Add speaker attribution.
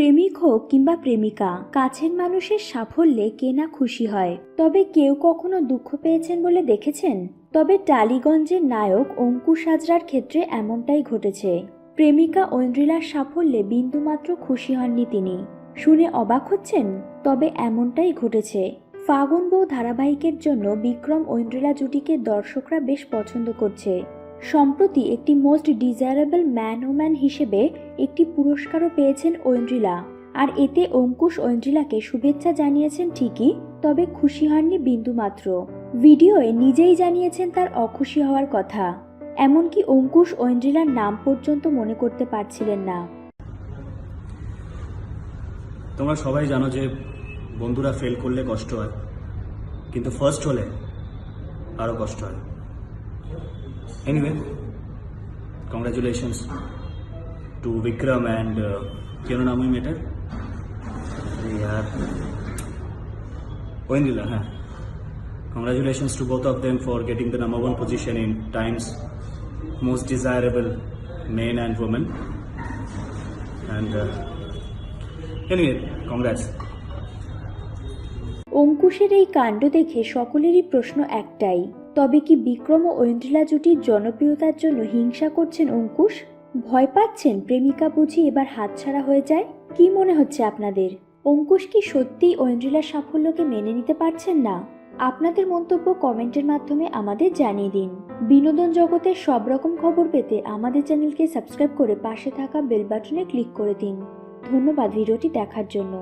Speaker 1: প্রেমিক হোক কিংবা প্রেমিকা, কাছের মানুষের সাফল্যে কে না খুশি হয়। তবে কেউ কখনো দুঃখ পেয়েছেন বলে দেখেছেন? তবে টালিগঞ্জের নায়ক অঙ্কুশ হাজরার ক্ষেত্রে এমনটাই ঘটেছে। প্রেমিকা ঐন্দ্রিলার সাফল্যে বিন্দুমাত্র খুশি হননি তিনি। শুনে অবাক হচ্ছেন? তবে এমনটাই ঘটেছে। ফাগুন বউ ধারাবাহিকের জন্য বিক্রম ঐন্দ্রিলা জুটিকে দর্শকরা বেশ পছন্দ করছে। সম্প্রতি একটি মোস্ট ডিজায়ারেবল ম্যান ওম্যান হিসেবে একটি পুরস্কারও পেয়েছেন ঐন্দ্রিলা। আর এতে অঙ্কুশ ঐন্দ্রিলাকে শুভেচ্ছা জানিয়েছেন ঠিকই, তবে খুশি হননি বিন্দুমাত্র। ভিডিওয়ে নিজেই জানিয়েছেন তার অখুশি হওয়ার কথা। এমনকি অঙ্কুশ ঐন্দ্রিলার নাম পর্যন্ত মনে করতে পারছিলেন না।
Speaker 2: তোমরা সবাই জানো যে বন্ধুরা ফেল করলে কষ্ট হয়, কিন্তু ফার্স্ট হলে আরো কষ্ট হয়। Anyway, congratulations to Vikram and কেন নাম ওই মেয়েটার, यार ঐন্দ্রিলা। হ্যাঁ, congratulations to both of them for getting the number 1 position in Times most desirable men and women, and anyway, congrats.
Speaker 1: অঙ্কুশের এই কাণ্ড দেখে সকলেরই প্রশ্ন একটাই, তবে কি বিক্রম ও ঐন্দ্রিলা জুটির জনপ্রিয়তার জন্য হিংসা করছেন অঙ্কুশ? ভয় পাচ্ছেন প্রেমিকা বুঝি এবার হাতছাড়া হয়ে যায়? কি মনে হচ্ছে আপনাদের? অঙ্কুশ কি সত্যিই ঐন্দ্রিলার সাফল্যকে মেনে নিতে পারছেন না? আপনাদের মন্তব্য কমেন্টের মাধ্যমে আমাদের জানিয়ে দিন। বিনোদন জগতের সব রকম খবর পেতে আমাদের চ্যানেলকে সাবস্ক্রাইব করে পাশে থাকা বেল বাটনে ক্লিক করে দিন। ধন্যবাদ ভিডিওটি দেখার জন্য।